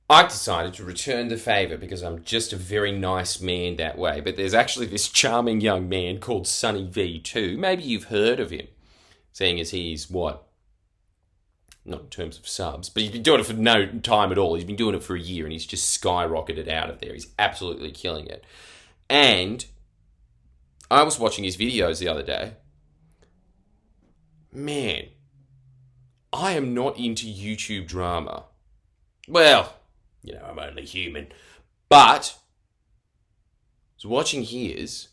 I decided to return the favour because I'm just a very nice man that way. But there's actually this charming young man called Sunny V2. Maybe you've heard of him, seeing as he's what? Not in terms of subs, but he's been doing it for no time at all. He's been doing it for a year and he's just skyrocketed out of there. He's absolutely killing it. And I was watching his videos the other day. Man, I am not into YouTube drama. Well, I'm only human. But I was watching his,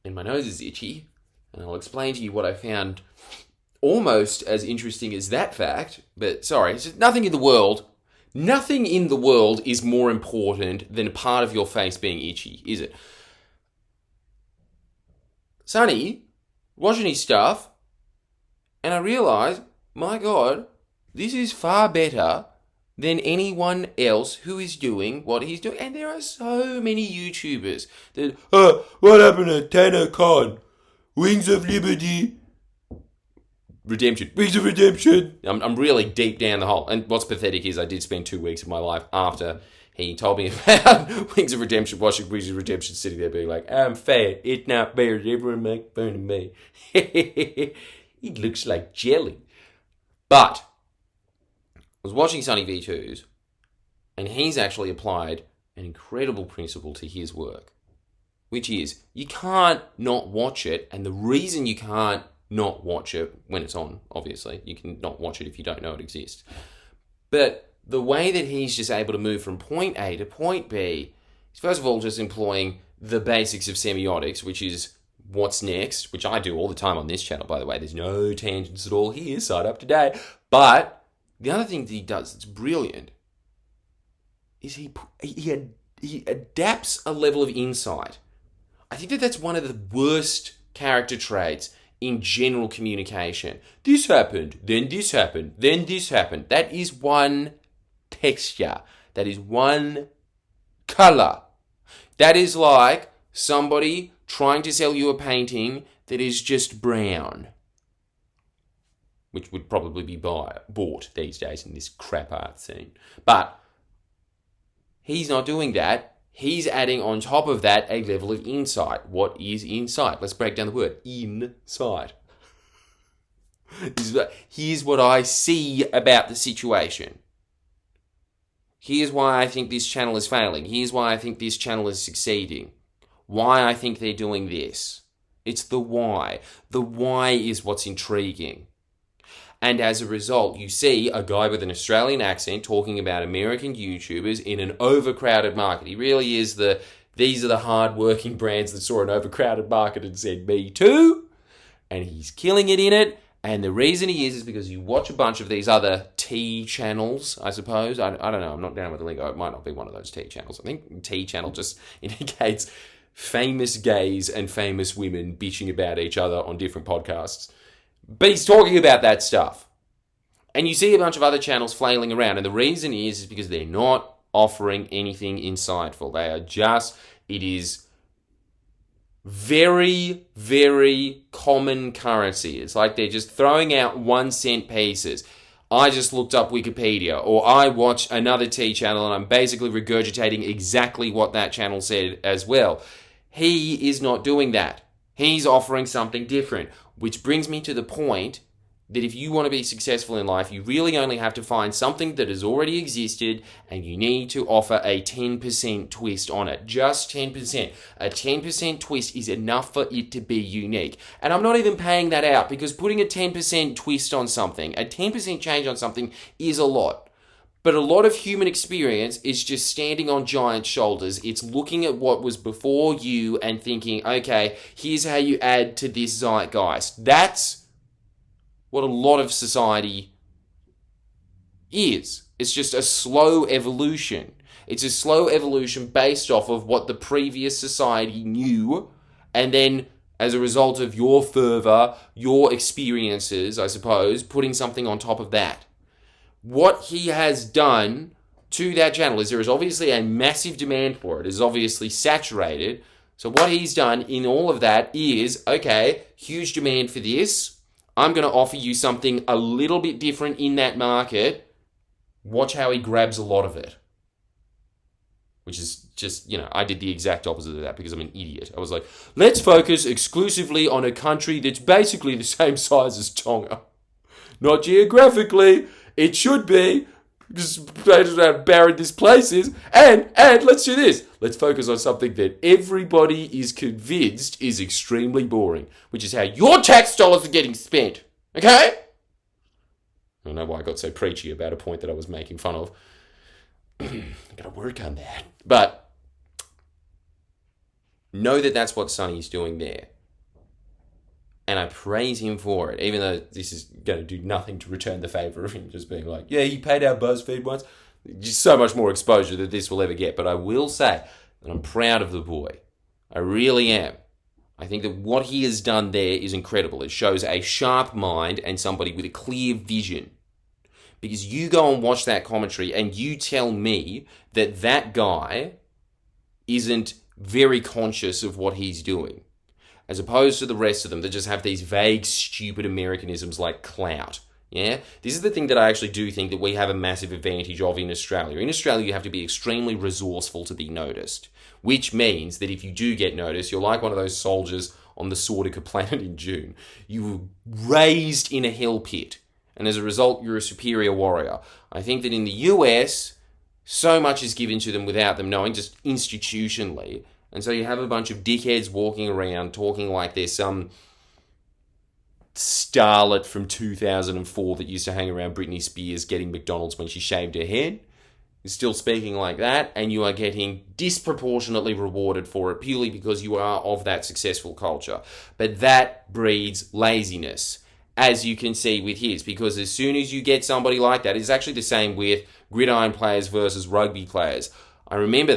and my nose is itchy, and I'll explain to you what I found almost as interesting as that fact. But sorry, it's just nothing in the world is more important than a part of your face being itchy, is it? Sonny, watching his stuff, and I realised, my God, this is far better than anyone else who is doing what he's doing. And there are so many YouTubers that, what happened to Tanner Khan? Wings of Liberty. Redemption. Wings of Redemption. I'm really deep down the hole. And what's pathetic is I did spend 2 weeks of my life after he told me about Wings of Redemption, watching Wings of Redemption, sitting there being like, I'm fat, it's not fair, everyone make fun of me. It looks like jelly. But I was watching Sunny V2's, and he's actually applied an incredible principle to his work, which is you can't not watch it, and the reason you can't not watch it when it's on, obviously, you can not watch it if you don't know it exists, but the way that he's just able to move from point A to point B is first of all just employing the basics of semiotics, which is what's next, which I do all the time on this channel, by the way. There's no tangents at all here, side up to date. But the other thing that he does that's brilliant is he adapts a level of insight. I think that that's one of the worst character traits in general communication. This happened, then this happened, then this happened. That is one texture. That is one color. That is like somebody trying to sell you a painting that is just brown, which would probably be bought these days in this crap art scene. But he's not doing that. He's adding on top of that a level of insight. What is insight? Let's break down the word. Insight. Here's what I see about the situation. Here's why I think this channel is failing. Here's why I think this channel is succeeding. Why I think they're doing this. It's the why. The why is what's intriguing. And as a result, you see a guy with an Australian accent talking about American YouTubers in an overcrowded market. He really is these are the hard-working brands that saw an overcrowded market and said, me too. And he's killing it in it. And the reason he is because you watch a bunch of these other T channels, I suppose. I don't know. I'm not down with the lingo. It might not be one of those T channels. I think T channel just indicates famous gays and famous women bitching about each other on different podcasts. But he's talking about that stuff. And you see a bunch of other channels flailing around. And the reason is because they're not offering anything insightful. They are just, it is very, very common currency. It's like they're just throwing out 1 cent pieces. I just looked up Wikipedia, or I watched another T channel and I'm basically regurgitating exactly what that channel said as well. He is not doing that. He's offering something different, which brings me to the point that if you want to be successful in life, you really only have to find something that has already existed and you need to offer a 10% twist on it. Just 10%. A 10% twist is enough for it to be unique. And I'm not even paying that out because putting a 10% twist on something, a 10% change on something is a lot. But a lot of human experience is just standing on giant shoulders. It's looking at what was before you and thinking, okay, here's how you add to this zeitgeist. That's what a lot of society is. It's just a slow evolution. It's a slow evolution based off of what the previous society knew, and then as a result of your fervor, your experiences, I suppose, putting something on top of that. What he has done to that channel is there is obviously a massive demand for it. It is obviously saturated. So what he's done in all of that is, okay, huge demand for this. I'm going to offer you something a little bit different in that market, Watch how he grabs a lot of it. Which is just, I did the exact opposite of that because I'm an idiot. I was like, let's focus exclusively on a country that's basically the same size as Tonga. Not geographically, it should be, because how barren this place is. And let's do this. Let's focus on something that everybody is convinced is extremely boring, which is how your tax dollars are getting spent. Okay? I don't know why I got so preachy about a point that I was making fun of. I gotta work on that. But know that that's what Sonny's doing there. And I praise him for it, even though this is going to do nothing to return the favour of him just being like, yeah, he paid our BuzzFeed once. Just so much more exposure that this will ever get. But I will say that I'm proud of the boy. I really am. I think that what he has done there is incredible. It shows a sharp mind and somebody with a clear vision. Because you go and watch that commentary and you tell me that that guy isn't very conscious of what he's doing. As opposed to the rest of them that just have these vague, stupid Americanisms like clout. Yeah? This is the thing that I actually do think that we have a massive advantage of in Australia. In Australia, you have to be extremely resourceful to be noticed. Which means that if you do get noticed, you're like one of those soldiers on the Sardica planet in June. You were raised in a hell pit. And as a result, you're a superior warrior. I think that in the US, so much is given to them without them knowing, just institutionally. And so you have a bunch of dickheads walking around talking like they're some starlet from 2004 that used to hang around Britney Spears getting McDonald's when she shaved her head. You're still speaking like that, and you are getting disproportionately rewarded for it purely because you are of that successful culture. But that breeds laziness, as you can see with his, because as soon as you get somebody like that, it's actually the same with gridiron players versus rugby players. I remember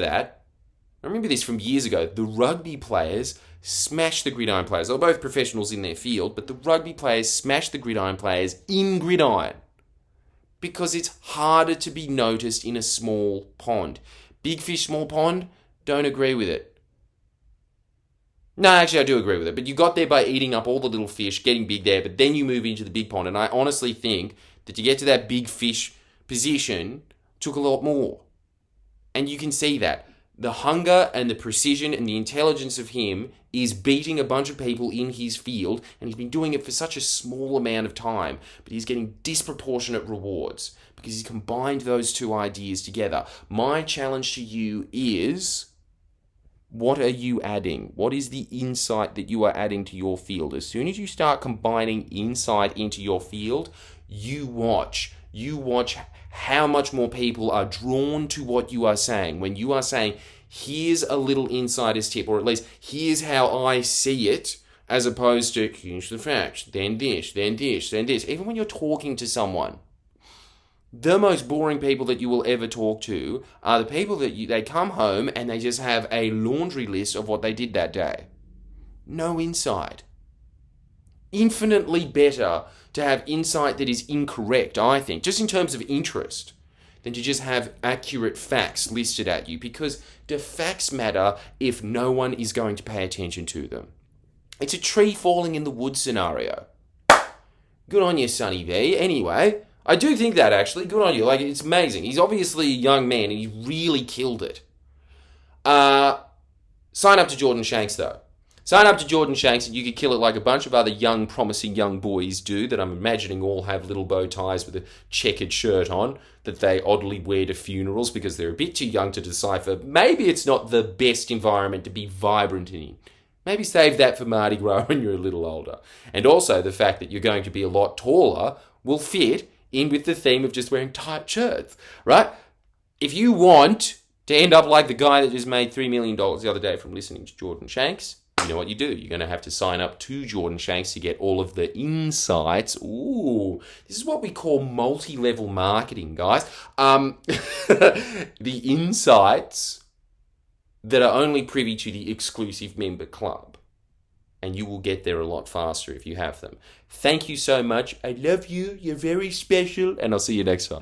this from years ago. The rugby players smashed the gridiron players. They were both professionals in their field, but the rugby players smashed the gridiron players in gridiron because it's harder to be noticed in a small pond. Big fish, small pond, don't agree with it. No, actually, I do agree with it. But you got there by eating up all the little fish, getting big there, but then you move into the big pond. And I honestly think that to get to that big fish position took a lot more. And you can see that. The hunger and the precision and the intelligence of him is beating a bunch of people in his field, and he's been doing it for such a small amount of time, but he's getting disproportionate rewards because he's combined those two ideas together. My challenge to you is, what are you adding? What is the insight that you are adding to your field? As soon as you start combining insight into your field, you watch how much more people are drawn to what you are saying. When you are saying, here's a little insider's tip, or at least here's how I see it, as opposed to, here's the facts, then this, then this, then this. Even when you're talking to someone, the most boring people that you will ever talk to are the people that they come home and they just have a laundry list of what they did that day. No insight. Infinitely better to have insight that is incorrect, I think, just in terms of interest, than to just have accurate facts listed at you, because the facts matter if no one is going to pay attention to them. It's a tree falling in the woods scenario. Good on you, Sonny V. Anyway, I do think that, actually. Good on you. Like, it's amazing. He's obviously a young man, and he really killed it. Sign up to Jordan Shanks, though. Sign up to Jordan Shanks and you could kill it like a bunch of other young, promising young boys do that I'm imagining all have little bow ties with a checkered shirt on that they oddly wear to funerals because they're a bit too young to decipher. Maybe it's not the best environment to be vibrant in. Maybe save that for Mardi Gras when you're a little older. And also the fact that you're going to be a lot taller will fit in with the theme of just wearing tight shirts, right? If you want to end up like the guy that just made $3 million the other day from listening to Jordan Shanks, you know what you do. You're going to have to sign up to Jordan Shanks to get all of the insights. Ooh, this is what we call multi-level marketing, guys. The insights that are only privy to the exclusive member club. And you will get there a lot faster if you have them. Thank you so much. I love you. You're very special. And I'll see you next time.